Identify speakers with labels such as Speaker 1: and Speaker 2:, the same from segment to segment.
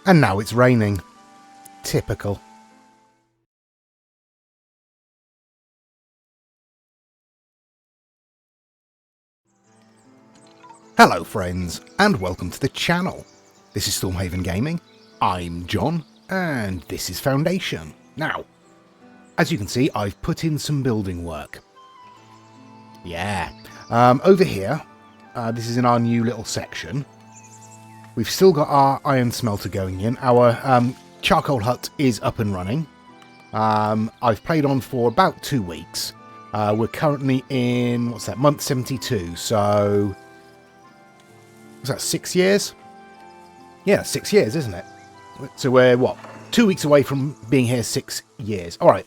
Speaker 1: And now it's raining. Typical. Hello friends, and welcome to the channel. This is Stormhaven Gaming, I'm John, and this is Foundation. Now, as you can see, I've put in some building work. Yeah, over here, this is in our new little section. We've still got our iron smelter going in. Our charcoal hut is up and running. I've played on for about 2 weeks. We're currently in, what's that, month 72, so... Was that 6 years? Yeah, 6 years, isn't it? So we're, what, 2 weeks away from being here 6 years. Alright.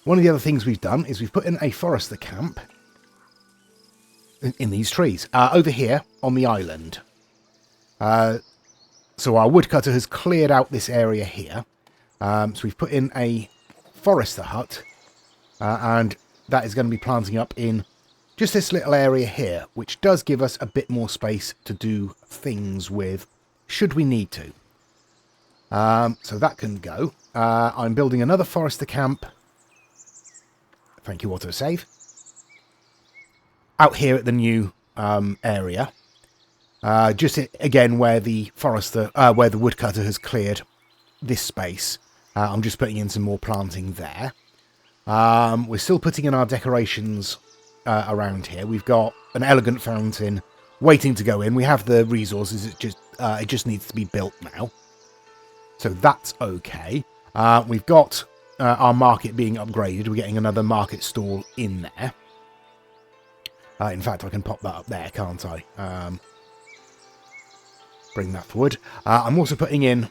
Speaker 1: One of the other things we've done is we've put in a forester camp in these trees. Over here on the island. So our woodcutter has cleared out this area here. So we've put in a forester hut. And that is going to be planting up in just this little area here, which does give us a bit more space to do things with, should we need to. So that can go. I'm building another forester camp. Thank you, autosave. Out here at the new area. Just again where the forester, where the woodcutter has cleared this space. I'm just putting in some more planting there. We're still putting in our decorations around here. We've got an elegant fountain waiting to go in. We have the resources. It just needs to be built now. So that's okay. We've got our market being upgraded. We're getting another market stall in there. In fact, I can pop that up there, can't I? Bring that forward. I'm also putting in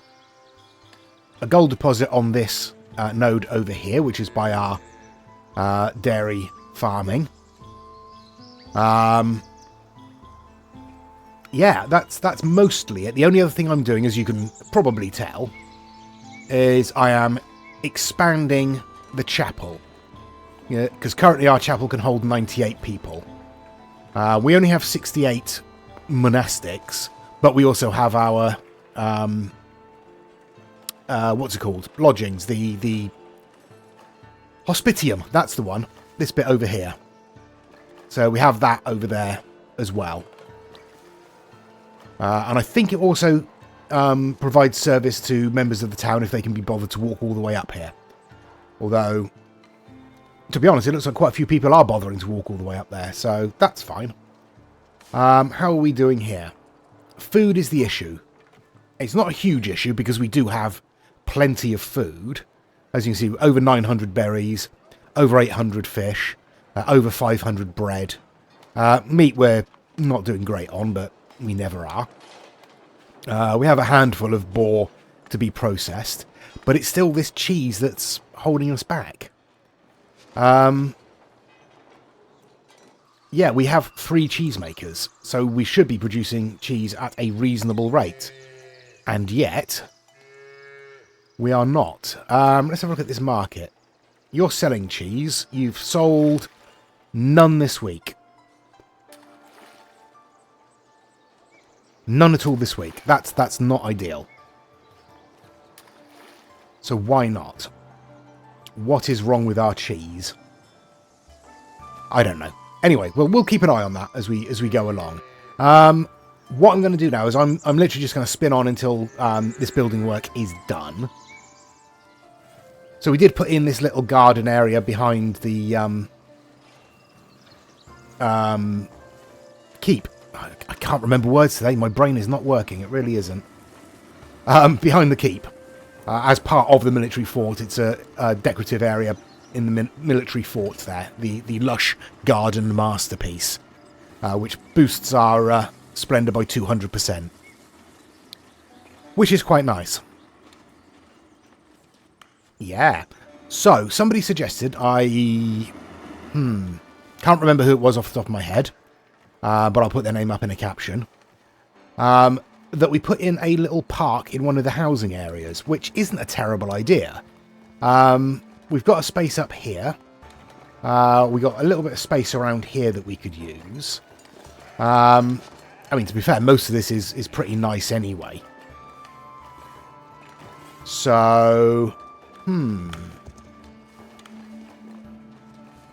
Speaker 1: a gold deposit on this node over here, which is by our dairy farming. Yeah, that's mostly it. The only other thing I'm doing, as you can probably tell, is I am expanding the chapel. Yeah, because currently our chapel can hold 98 people. We only have 68 monastics, but we also have our what's it called? Lodgings. The hospitium. That's the one. This bit over here. So we have that over there as well. And I think it also provides service to members of the town if they can be bothered to walk all the way up here. Although, to be honest, it looks like quite a few people are bothering to walk all the way up there, so that's fine. How are we doing here? Food is the issue. It's not a huge issue because we do have plenty of food. As you can see, over 900 berries, over 800 fish, over 500 bread. Meat we're not doing great on, but we never are. We have a handful of boar to be processed, but it's still this cheese that's holding us back. Yeah, we have 3 cheesemakers, so we should be producing cheese at a reasonable rate. And yet, we are not. Let's have a look at this market. You're selling cheese. You've sold none this week. None at all this week. That's not ideal. So why not? What is wrong with our cheese? I don't know. Anyway, well, we'll keep an eye on that as we go along. What I'm going to do now is I'm literally just going to spin on until this building work is done. So we did put in this little garden area behind the keep. I can't remember words today. My brain is not working. It really isn't. Behind the keep. As part of the military fort, it's a decorative area in the military fort there. The lush garden masterpiece. Which boosts our splendour by 200%. Which is quite nice. Yeah. So, somebody suggested can't remember who it was off the top of my head. But I'll put their name up in a caption. That we put in a little park in one of the housing areas, which isn't a terrible idea. We've got a space up here. We've got a little bit of space around here that we could use. I mean, to be fair, most of this is pretty nice anyway. So,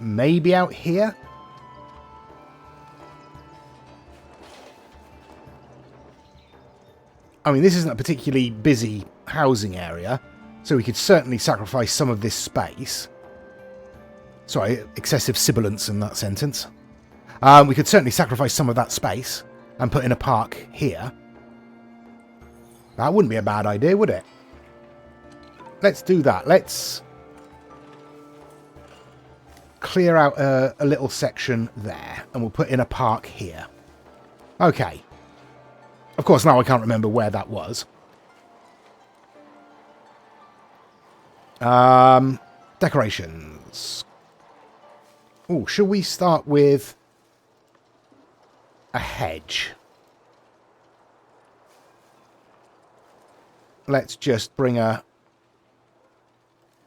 Speaker 1: maybe out here? I mean, this isn't a particularly busy housing area, so we could certainly sacrifice some of this space. Sorry, excessive sibilance in that sentence. We could certainly sacrifice some of that space and put in a park here. That wouldn't be a bad idea, would it? Let's do that. Let's clear out a little section there, and we'll put in a park here. Okay. Of course, now I can't remember where that was. Decorations. Oh, should we start with a hedge? Let's just bring a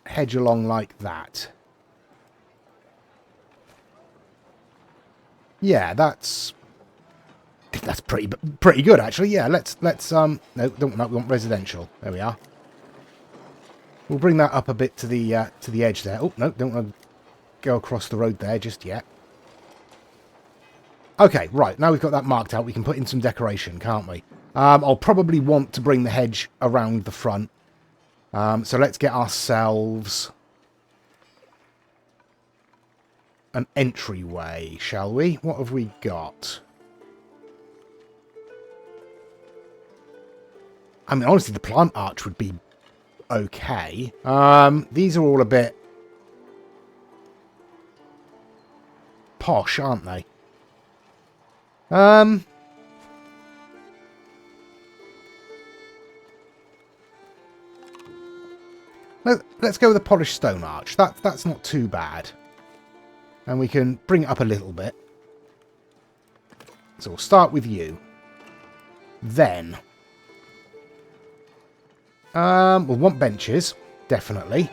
Speaker 1: hedge along like that. Yeah, that's pretty good actually. Yeah, let's no, we want residential. There we are. We'll bring that up a bit to the edge there. Oh no, don't want to go across the road there just yet. Okay, right, now we've got that marked out, we can put in some decoration, can't we? I'll probably want to bring the hedge around the front. So let's get ourselves an entryway, shall we? What have we got? I mean, honestly, the plant arch would be okay. These are all a bit posh, aren't they? Let's go with a polished stone arch. That's not too bad. And we can bring it up a little bit. So we'll start with you. Then we'll want benches, definitely.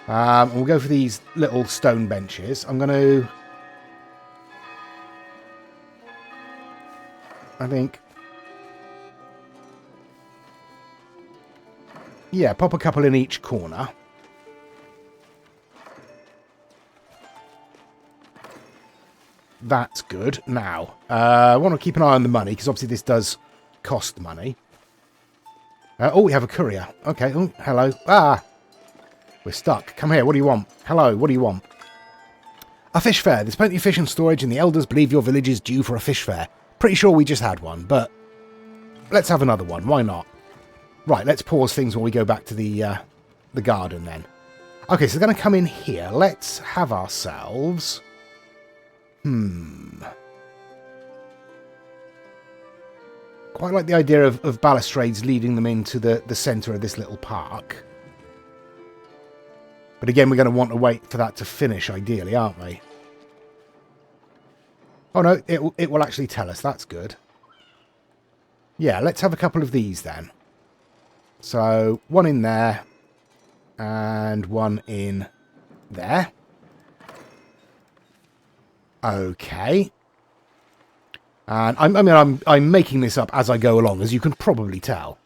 Speaker 1: We'll go for these little stone benches. I'm going to... I think... yeah, pop a couple in each corner. That's good. Now, I want to keep an eye on the money, because obviously this does cost money. Oh, we have a courier. Okay. Oh, hello. Ah! We're stuck. Come here. What do you want? Hello. What do you want? A fish fair. There's plenty of fish in storage, and the elders believe your village is due for a fish fair. Pretty sure we just had one, but let's have another one. Why not? Right, let's pause things while we go back to the garden then. Okay, so they're going to come in here. Let's have ourselves... quite like the idea of balustrades leading them into the centre of this little park. But again, we're going to want to wait for that to finish, ideally, aren't we? Oh no, it will actually tell us. That's good. Yeah, let's have a couple of these then. So, one in there, and one in there. Okay. And I'm making this up as I go along, as you can probably tell.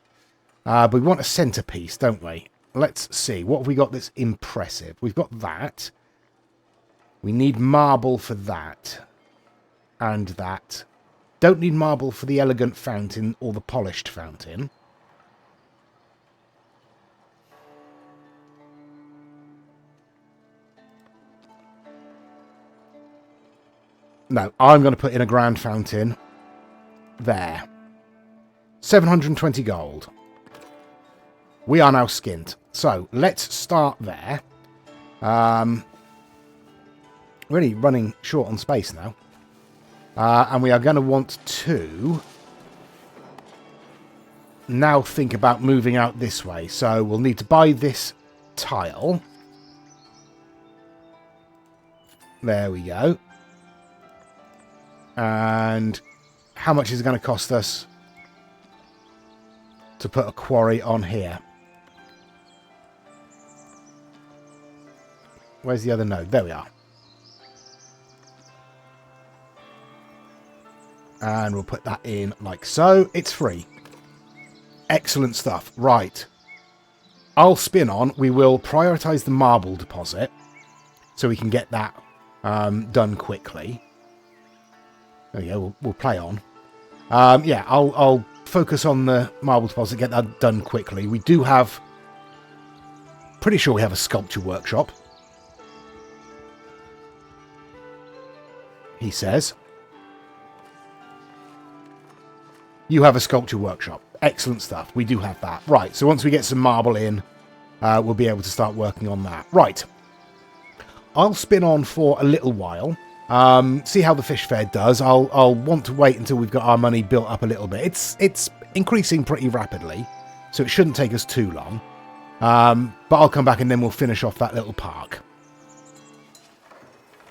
Speaker 1: But we want a centerpiece, don't we? Let's see. What have we got that's impressive? We've got that. We need marble for that. And that. Don't need marble for the elegant fountain or the polished fountain. No, I'm going to put in a grand fountain. There. 720 gold. We are now skint. So, let's start there. Really running short on space now. And we are going to want to now think about moving out this way. So, we'll need to buy this tile. There we go. And how much is it going to cost us to put a quarry on here? Where's the other node? There we are. And we'll put that in like so. It's free. Excellent stuff. Right. I'll spin on. We will prioritise the marble deposit so we can get that done quickly. There we go. We'll play on. Yeah, I'll focus on the marble deposit, get that done quickly. We do have... Pretty sure we have a sculpture workshop. He says. You have a sculpture workshop. Excellent stuff. We do have that. Right, so once we get some marble in, we'll be able to start working on that. Right. I'll spin on for a little while. See how the fish fair does. I'll want to wait until we've got our money built up a little bit. It's increasing pretty rapidly, so it shouldn't take us too long. But I'll come back and then we'll finish off that little park.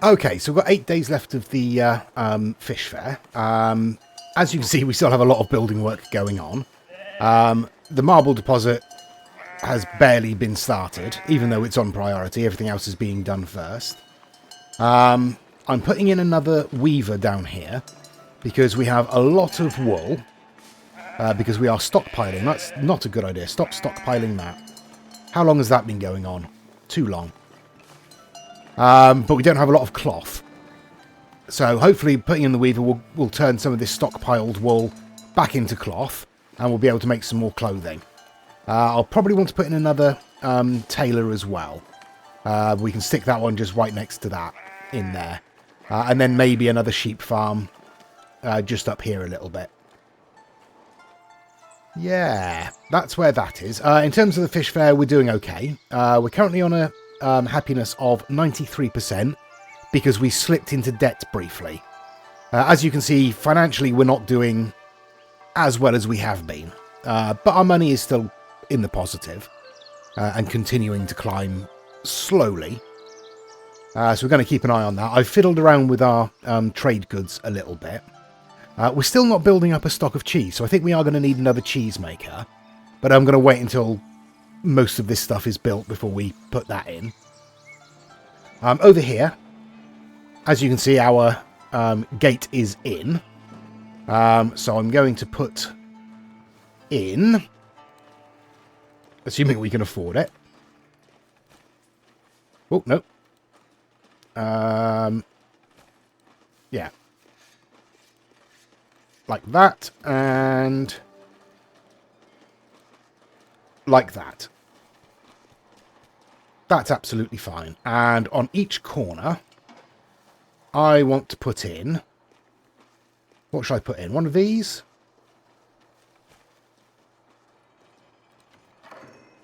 Speaker 1: Okay, so we've got 8 days left of the fish fair. As you can see, we still have a lot of building work going on. The marble deposit has barely been started, even though it's on priority. Everything else is being done first. I'm putting in another weaver down here because we have a lot of wool. Because we are stockpiling. That's not a good idea. Stop stockpiling that. How long has that been going on? Too long. But we don't have a lot of cloth. So hopefully putting in the weaver will turn some of this stockpiled wool back into cloth. And we'll be able to make some more clothing. I'll probably want to put in another tailor as well. We can stick that one just right next to that in there. And then maybe another sheep farm just up here a little bit. Yeah, that's where that is. In terms of the fish fair, we're doing okay. We're currently on a happiness of 93% because we slipped into debt briefly. As you can see, financially, we're not doing as well as we have been. But our money is still in the positive and continuing to climb slowly. So we're going to keep an eye on that. I've fiddled around with our trade goods a little bit. We're still not building up a stock of cheese, so I think we are going to need another cheese maker. But I'm going to wait until most of this stuff is built before we put that in. Over here, as you can see, our gate is in. So I'm going to put in, assuming we can afford it. Oh, no. Yeah. Like that, and like that. That's absolutely fine. And on each corner, I want to put in... What should I put in? One of these?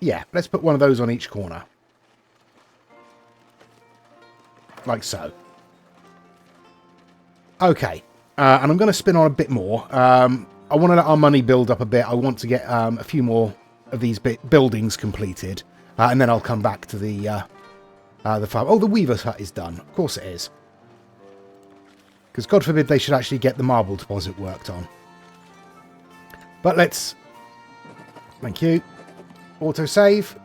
Speaker 1: Yeah, let's put one of those on each corner. Like so. Okay. And I'm going to spin on a bit more. I want to let our money build up a bit. I want to get a few more of these buildings completed. And then I'll come back to the farm. Oh, the weaver's hut is done. Of course it is. Because God forbid they should actually get the marble deposit worked on. But let's... Thank you. Autosave.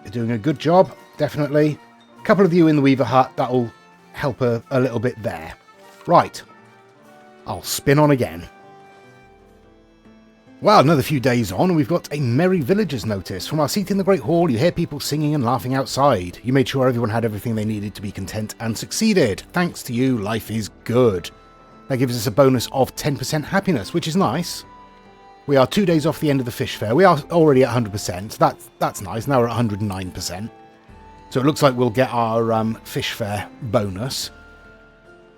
Speaker 1: You're doing a good job. Definitely. A couple of you in the weaver hut. That'll help a little bit there. Right. I'll spin on again. Well, another few days on, and we've got a merry villagers notice. From our seat in the Great Hall, you hear people singing and laughing outside. You made sure everyone had everything they needed to be content and succeeded. Thanks to you, life is good. That gives us a bonus of 10% happiness, which is nice. We are 2 days off the end of the fish fair. We are already at 100%. That's nice. Now we're at 109%. So it looks like we'll get our fish fair bonus.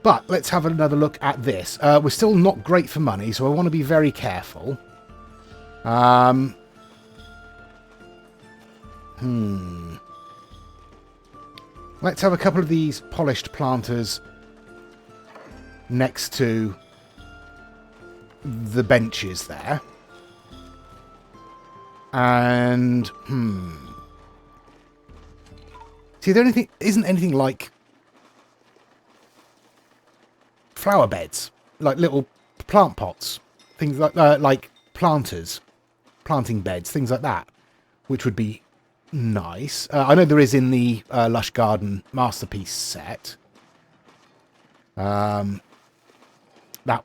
Speaker 1: But let's have another look at this. We're still not great for money, so I want to be very careful. Let's have a couple of these polished planters next to the benches there. And, see, there isn't anything like flower beds, like little plant pots, things like planters, planting beds, things like that, which would be nice. I know there is in the Lush Garden Masterpiece set. That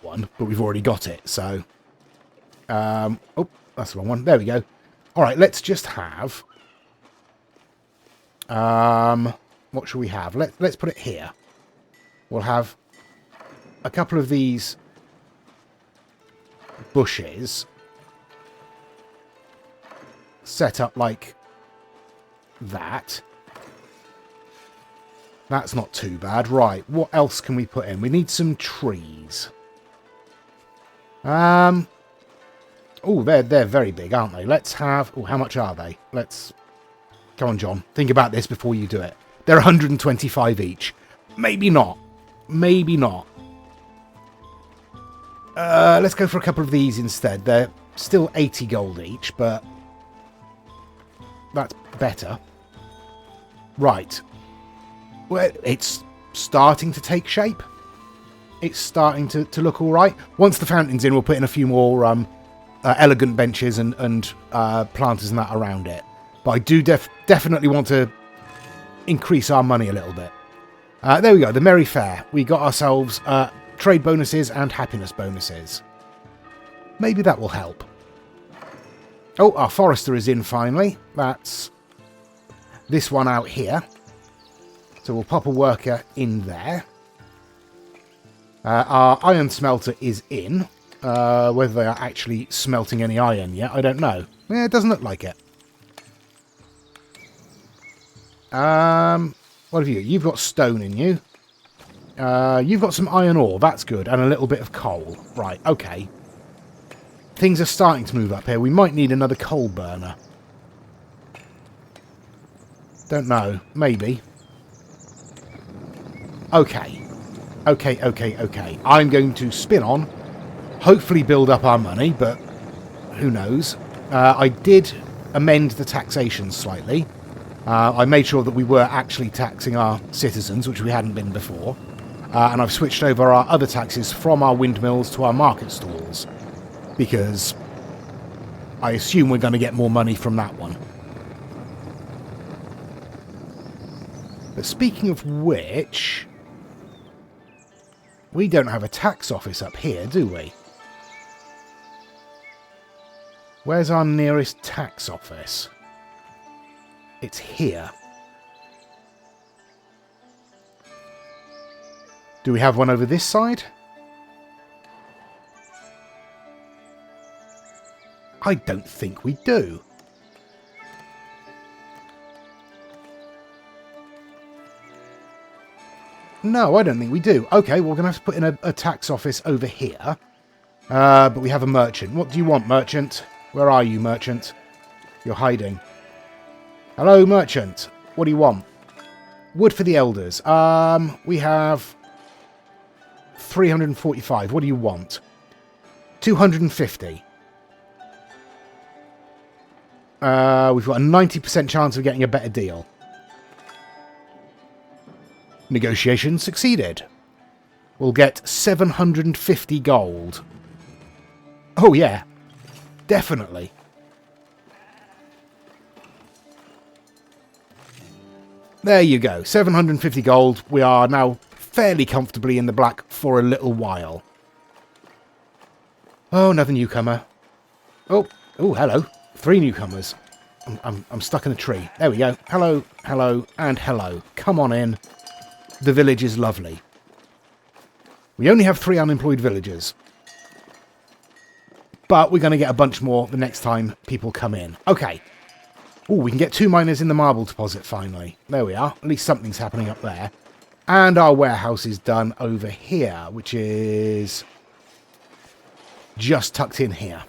Speaker 1: one, but we've already got it, so... oh, that's the wrong one. There we go. Alright, let's just have What should we have? Let's put it here. We'll have a couple of these bushes set up like that. That's not too bad. Right, what else can we put in? We need some trees. Oh, they're very big, aren't they? Let's have... Oh, how much are they? Let's... Come on, John. Think about this before you do it. They're 125 each. Maybe not. Maybe not. Let's go for a couple of these instead. They're still 80 gold each, but that's better. Right. Well, it's starting to take shape. It's starting to look all right. Once the fountain's in, we'll put in a few more elegant benches and planters and that around it. But I do definitely want to increase our money a little bit. There we go, the Merry Fair. We got ourselves trade bonuses and happiness bonuses. Maybe that will help. Oh, our forester is in finally. That's this one out here. So we'll pop a worker in there. Our iron smelter is in. Whether they are actually smelting any iron yet, I don't know. Yeah, it doesn't look like it. What have you? You've got stone in you. You've got some iron ore. That's good. And a little bit of coal. Right, okay. Things are starting to move up here. We might need another coal burner. Don't know. Maybe. Okay. Okay. I'm going to spin on. Hopefully build up our money, but who knows. I did amend the taxation slightly. I made sure that we were actually taxing our citizens, which we hadn't been before. And I've switched over our other taxes from our windmills to our market stalls. Because I assume we're going to get more money from that one. But speaking of which, we don't have a tax office up here, do we? Where's our nearest tax office? It's here. Do we have one over this side? I don't think we do. No, I don't think we do. Okay, well, we're going to have to put in a tax office over here. But we have a merchant. What do you want, merchant? Where are you, merchant? You're hiding. Hello, merchant. What do you want? Wood for the elders. We have 345. What do you want? 250. We've got a 90% chance of getting a better deal. Negotiation succeeded. We'll get 750 gold. Oh, yeah. Definitely. There you go. 750 gold. We are now fairly comfortably in the black for a little while. Oh, another newcomer. Oh, hello. 3 newcomers. I'm stuck in a tree. There we go. Hello, hello, and hello. Come on in. The village is lovely. We only have 3 unemployed villagers. But we're going to get a bunch more the next time people come in. Okay. Oh, we can get 2 miners in the marble deposit finally. There we are. At least something's happening up there. And our warehouse is done over here, which is just tucked in here.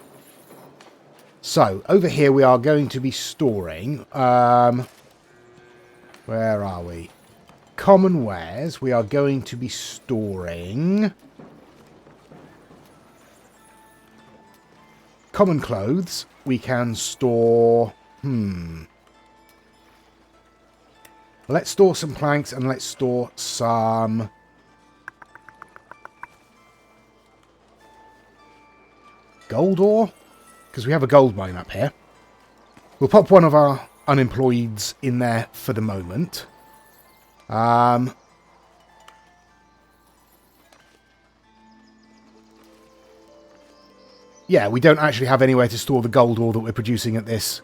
Speaker 1: So, over here we are going to be storing... where are we? Common wares. We are going to be storing... common clothes. We can store... Let's store some planks and let's store some... gold ore? Because we have a gold mine up here. We'll pop one of our unemployeds in there for the moment. Yeah, we don't actually have anywhere to store the gold ore that we're producing at this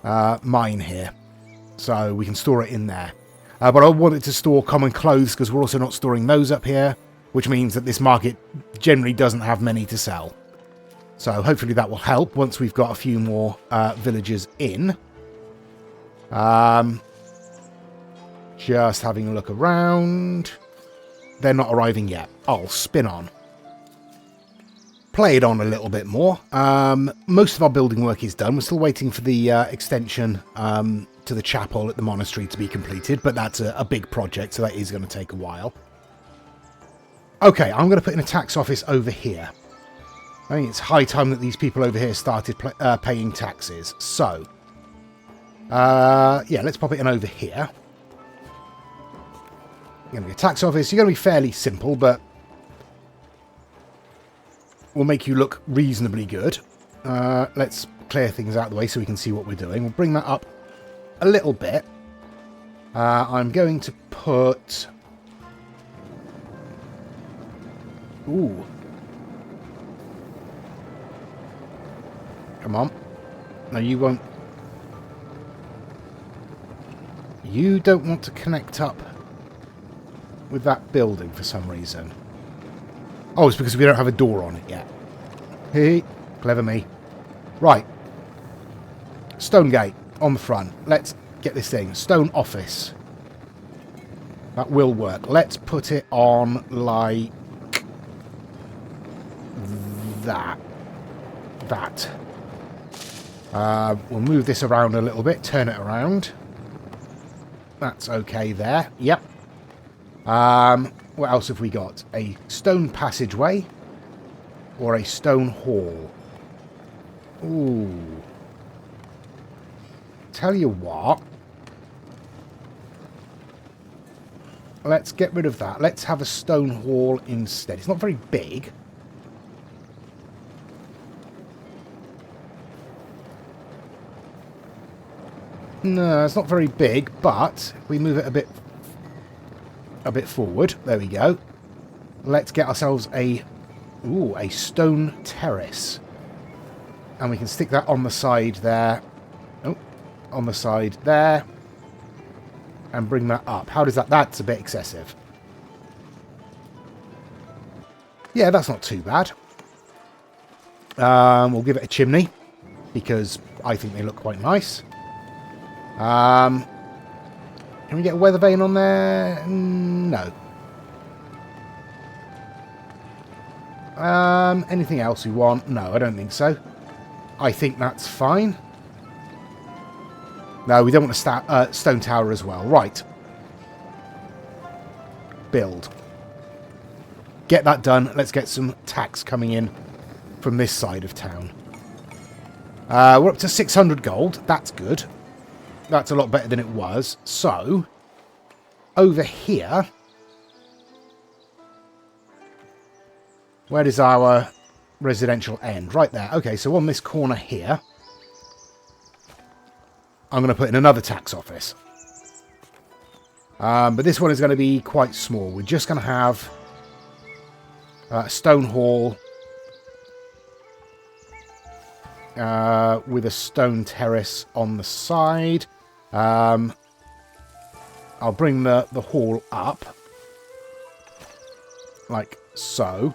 Speaker 1: mine here. So we can store it in there. But I wanted to store common clothes because we're also not storing those up here, which means that this market generally doesn't have many to sell. So hopefully that will help once we've got a few more villagers in. Just having a look around. They're not arriving yet. I'll spin on. Play it on a little bit more. Most of our building work is done. We're still waiting for the extension to the chapel at the monastery to be completed, but that's a big project, so that is going to take a while. Okay, I'm going to put in a tax office over here. I think it's high time that these people over here started paying taxes. So, yeah, let's pop it in over here. Going to be a tax office. You're going to be fairly simple, but will make you look reasonably good. Let's clear things out of the way so we can see what we're doing. We'll bring that up a little bit. I'm going to put... Ooh. Come on. No, you won't. You don't want to connect up with that building for some reason. Oh, it's because we don't have a door on it yet. Hey, clever me. Right. Stone gate on the front. Let's get this thing. Stone office. That will work. Let's put it on like that. We'll move this around a little bit. Turn it around. That's okay there. Yep. What else have we got? A stone passageway or a stone hall? Ooh. Tell you what. Let's get rid of that. Let's have a stone hall instead. It's not very big. No, it's not very big, but if we move it a bit forward. There we go. Let's get ourselves a stone terrace. And we can stick that on the side there. Oh, on the side there. And bring that up. How does that... That's a bit excessive. Yeah, that's not too bad. We'll give it a chimney, because I think they look quite nice. Can we get a weather vane on there? No. Anything else we want? No, I don't think so. I think that's fine. No, we don't want a stone tower as well. Right. Build. Get that done. Let's get some tax coming in from this side of town. We're up to 600 gold. That's good. That's a lot better than it was. So, over here, where does our residential end? Right there. Okay, so on this corner here, I'm going to put in another tax office. But this one is going to be quite small. We're just going to have a stone hall with a stone terrace on the side. I'll bring the hall up like so.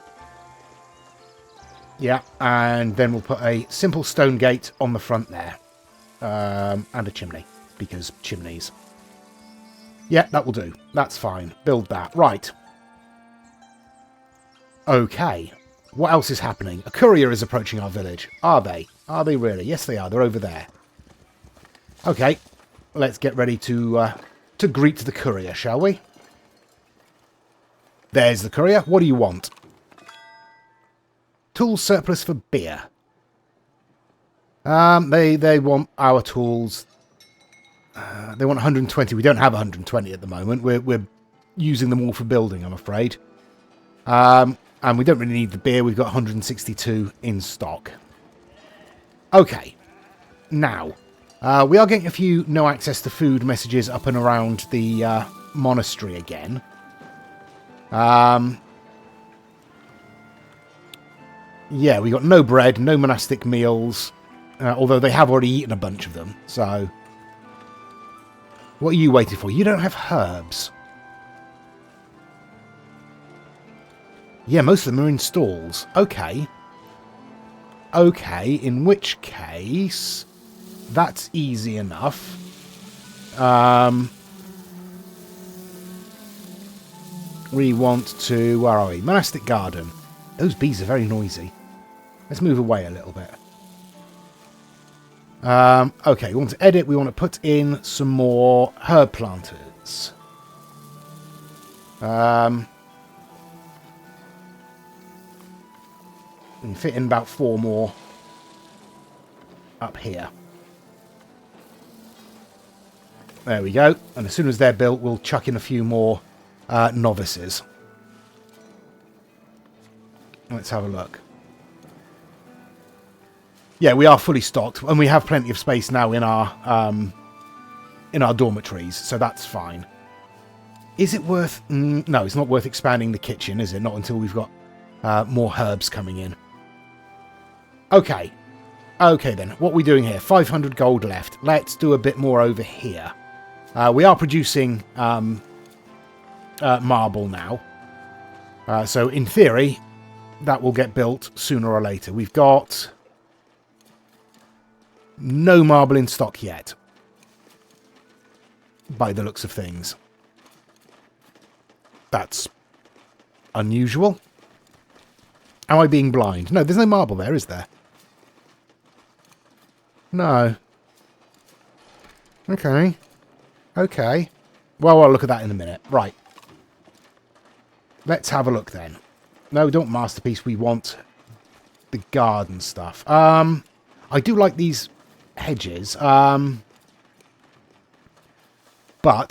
Speaker 1: Yeah, and then we'll put a simple stone gate on the front there. And a chimney, because chimneys. Yeah, that will do. That's fine. Build that. Right. Okay. What else is happening? A courier is approaching our village. Are they? Are they really? Yes, they are. They're over there. Okay. Let's get ready to greet the courier, shall we? There's the courier. What do you want? Tool surplus for beer. They want our tools. They want 120. We don't have 120 at the moment. We're using them all for building, I'm afraid. And we don't really need the beer. We've got 162 in stock. Okay. Now, we are getting a few no access to food messages up and around the monastery again. Yeah, we got no bread, no monastic meals. Although they have already eaten a bunch of them, so... What are you waiting for? You don't have herbs. Yeah, most of them are in stalls. Okay. Okay, in which case... That's easy enough. We want to... Where are we? Monastic Garden. Those bees are very noisy. Let's move away a little bit. Okay, we want to edit. We want to put in some more herb planters. We can fit in about 4 more up here. There we go. And as soon as they're built, we'll chuck in a few more novices. Let's have a look. Yeah, we are fully stocked, and we have plenty of space now in our dormitories, so that's fine. Is it worth... no, it's not worth expanding the kitchen, is it? Not until we've got more herbs coming in. Okay. Okay, then. What are we doing here? 500 gold left. Let's do a bit more over here. We are producing marble now. So, in theory, that will get built sooner or later. We've got... no marble in stock yet. By the looks of things. That's unusual. Am I being blind? No, there's no marble there, is there? No. Okay. Okay. Well, I'll look at that in a minute. Right. Let's have a look then. No, we don't want masterpiece. We want the garden stuff. I do like these hedges. But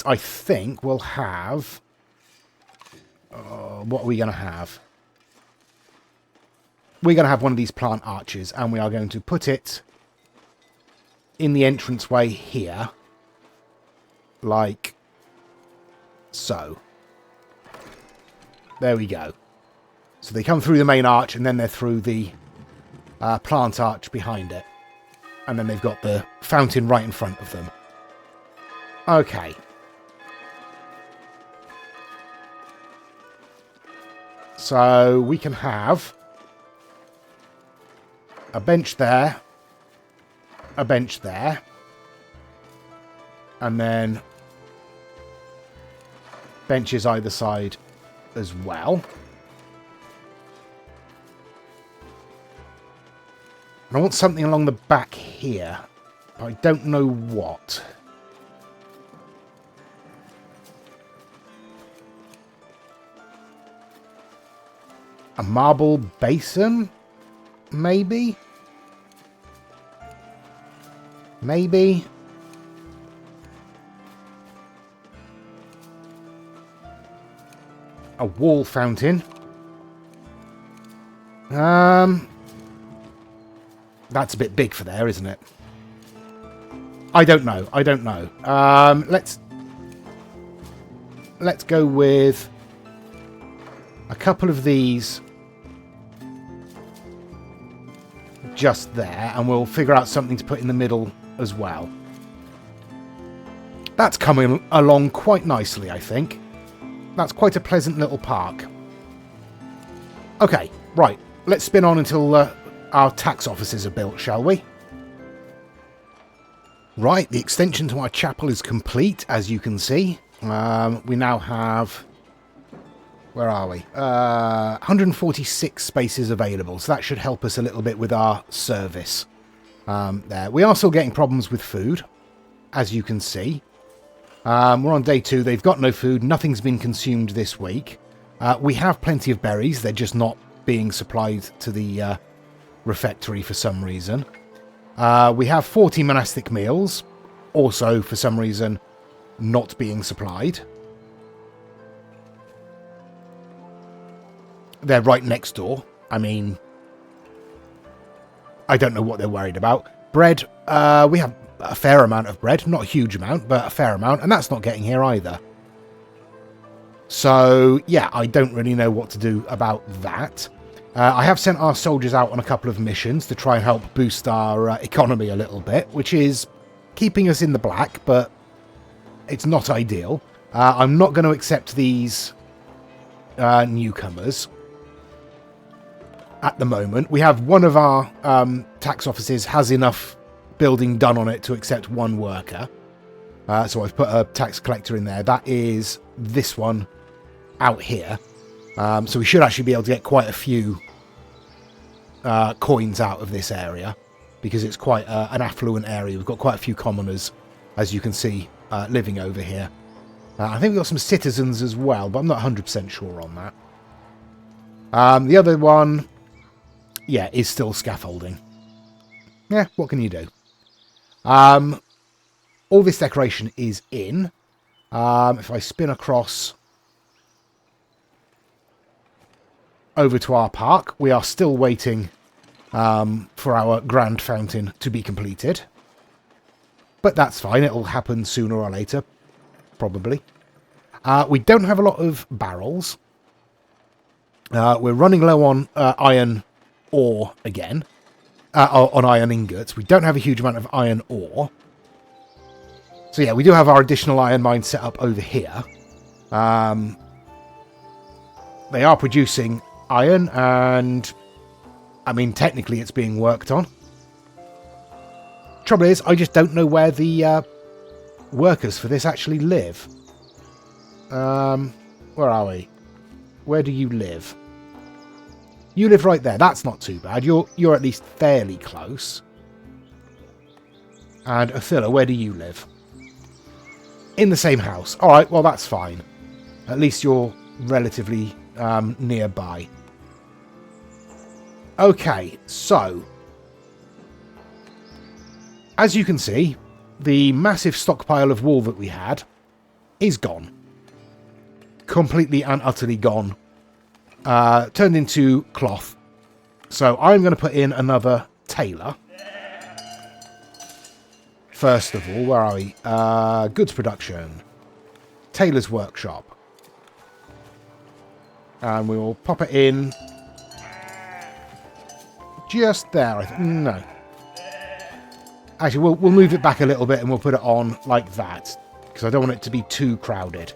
Speaker 1: I think we'll have... what are we going to have? We're going to have one of these plant arches, and we are going to put it in the entranceway here. Like so. There we go. So they come through the main arch, and then they're through the plant arch behind it. And then they've got the fountain right in front of them. Okay. So we can have a bench there, a bench there, and then benches either side as well. And I want something along the back here, but I don't know what. A marble basin? Maybe? Maybe? A wall fountain? That's a bit big for there, isn't it? I don't know. I don't know. Let's go with a couple of these just there, and we'll figure out something to put in the middle as well. That's coming along quite nicely, I think. That's quite a pleasant little park. Okay, right. Let's spin on until our tax offices are built, shall we? Right, the extension to our chapel is complete, as you can see. We now have... Where are we? 146 spaces available, so that should help us a little bit with our service. There. We are still getting problems with food, as you can see. We're on day 2. They've got no food. Nothing's been consumed this week. We have plenty of berries. They're just not being supplied to the refectory for some reason. We have 40 monastic meals, also for some reason not being supplied. They're right next door. I mean, I don't know what they're worried about. Bread, we have a fair amount of bread. Not a huge amount, but a fair amount. And that's not getting here either. So, yeah, I don't really know what to do about that. I have sent our soldiers out on a couple of missions to try and help boost our economy a little bit, which is keeping us in the black, but It's not ideal. I'm not going to accept these newcomers at the moment. We have one of our tax offices has enough building done on it to accept one worker. So I've put a tax collector in there. That is this one out here. So we should actually be able to get quite a few coins out of this area, because it's quite an affluent area. We've got quite a few commoners, as you can see, living over here. I think we've got some citizens as well, but I'm not 100% sure on that. The other one, yeah, is still scaffolding. Yeah, what can you do? All this decoration is in. If I spin across over to our park, we are still waiting for our grand fountain to be completed. But that's fine, it'll happen sooner or later, probably. We don't have a lot of barrels. We're running low on iron ore again. On iron ingots. We don't have a huge amount of iron ore. So yeah, we do have our additional iron mine set up over here. They are producing iron, and I mean, technically it's being worked on. Trouble is, I just don't know where the workers for this actually live. Where are we? Where do you live? You live right there. That's not too bad. You're at least fairly close. And Othilla, where do you live? In the same house. All right, well, that's fine. At least you're relatively nearby. Okay, so as you can see, the massive stockpile of wool that we had is gone. Completely and utterly gone. Turned into cloth. So I'm going to put in another tailor. First of all, where are we? Goods production. Tailor's workshop. And we will pop it in just there, I think. No. Actually, we'll move it back a little bit and we'll put it on like that, because I don't want it to be too crowded.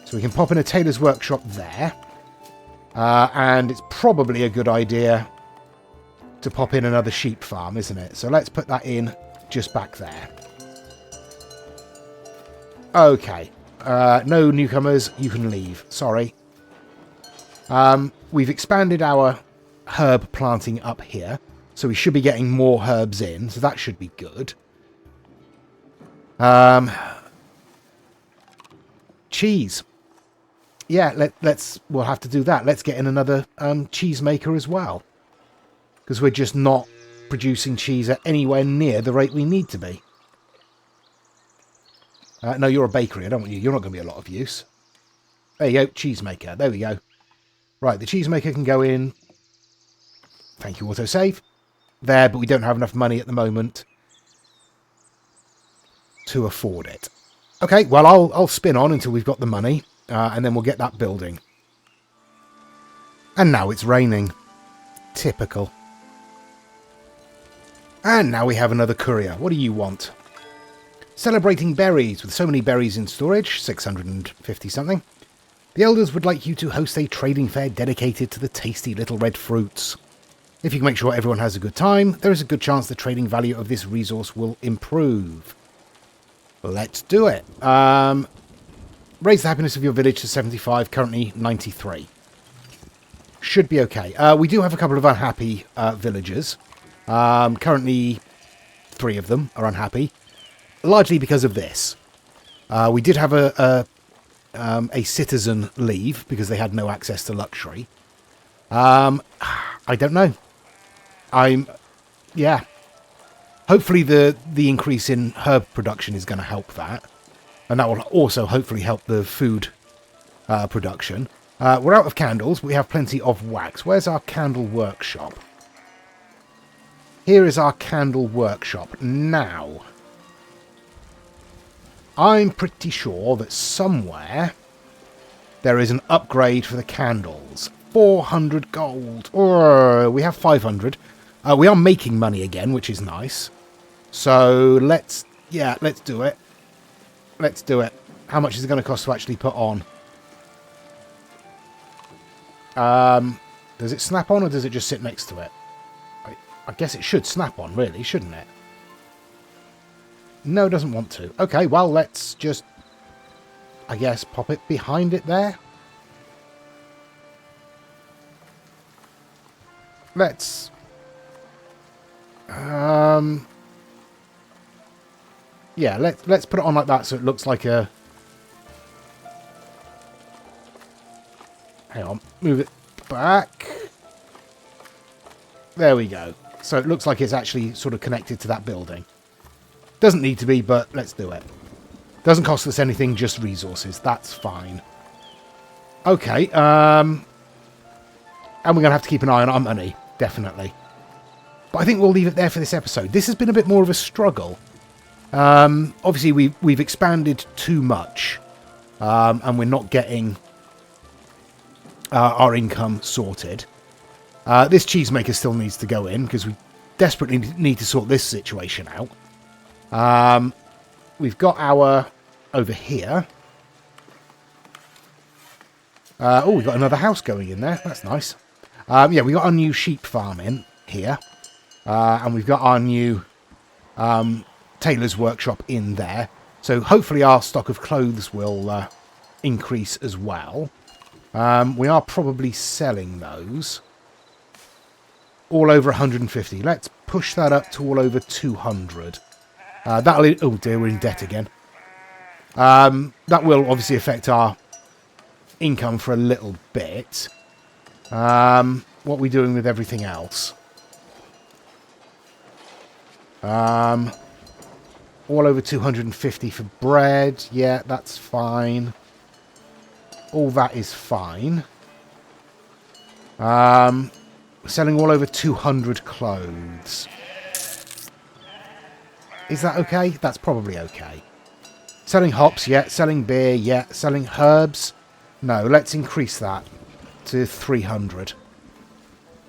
Speaker 1: So we can pop in a tailor's workshop there. And it's probably a good idea to pop in another sheep farm, isn't it? So let's put that in just back there. Okay. No newcomers. You can leave. Sorry. We've expanded our herb planting up here, so we should be getting more herbs in, so that should be good. Cheese. Yeah, we'll have to do that. Let's get in another cheese maker as well, because we're just not producing cheese at anywhere near the rate we need to be. No, you're a bakery. I don't want you. You're not going to be a lot of use. There you go, cheese maker. There we go. Right, the cheese maker can go in. Thank you, autosave. There, but we don't have enough money at the moment to afford it. Okay, well, I'll spin on until we've got the money. And then we'll get that building. And now it's raining. Typical. And now we have another courier. What do you want? Celebrating berries. With so many berries in storage, 650 something. The elders would like you to host a trading fair dedicated to the tasty little red fruits. If you can make sure everyone has a good time, there is a good chance the trading value of this resource will improve. Let's do it. Raise the happiness of your village to 75, currently 93. Should be okay. We do have a couple of unhappy villagers. Currently 3 of them are unhappy, largely because of this. We did have a citizen leave because they had no access to luxury. I don't know. Yeah. Hopefully the increase in herb production is going to help that. And that will also hopefully help the food production. We're out of candles, but we have plenty of wax. Where's our candle workshop? Here is our candle workshop. Now, I'm pretty sure that somewhere there is an upgrade for the candles. 400 gold. Oh, we have 500. We are making money again, which is nice. So let's do it. Let's do it. How much is it going to cost to actually put on? Does it snap on or does it just sit next to it? I guess it should snap on, really, shouldn't it? No, it doesn't want to. Okay, well, let's just, I guess, pop it behind it there. Let's... yeah, let's put it on like that so it looks like a... Hang on, move it back. There we go. So it looks like it's actually sort of connected to that building. Doesn't need to be, but let's do it. Doesn't cost us anything, just resources. That's fine. Okay, and we're going to have to keep an eye on our money, definitely. But I think we'll leave it there for this episode. This has been a bit more of a struggle. Obviously, we've expanded too much, and we're not getting our income sorted. This cheesemaker still needs to go in, because we desperately need to sort this situation out. We've got our... over here. Oh, we've got another house going in there. That's nice. Yeah, we got our new sheep farm in here. And we've got our new tailor's workshop in there. So hopefully our stock of clothes will increase as well. We are probably selling those. All over 150. Let's push that up to all over 200. That'll... oh dear, we're in debt again. That will obviously affect our income for a little bit. What are we doing with everything else? All over 250 for bread. Yeah, that's fine. All that is fine. Selling all over 200 clothes. Is that okay? That's probably okay. Selling hops, yeah. Selling beer, yeah. Selling herbs. No, let's increase that to 300.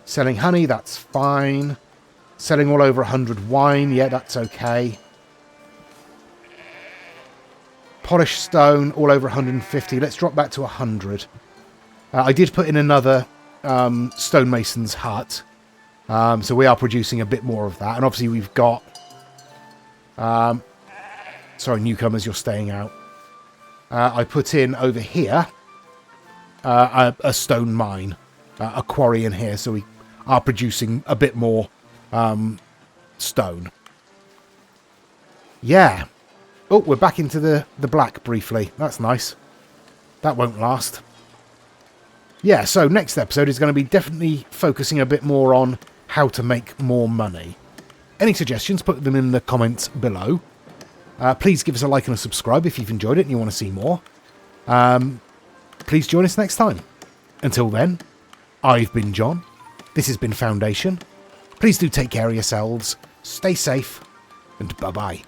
Speaker 1: Selling honey, that's fine. Selling all over 100 wine, yeah, that's okay. Polished stone, all over 150. Let's drop that to 100. I did put in another stonemason's hut. So we are producing a bit more of that. And obviously we've got... sorry, newcomers, you're staying out. I put in over here a stone mine, a quarry in here, so we are producing a bit more stone. Yeah. Oh, we're back into the black briefly. That's nice. That won't last. Yeah, so next episode is going to be definitely focusing a bit more on how to make more money. Any suggestions, put them in the comments below. Please give us a like and a subscribe if you've enjoyed it and you want to see more. Please join us next time. Until then, I've been John. This has been Foundation. Please do take care of yourselves, stay safe, and bye-bye.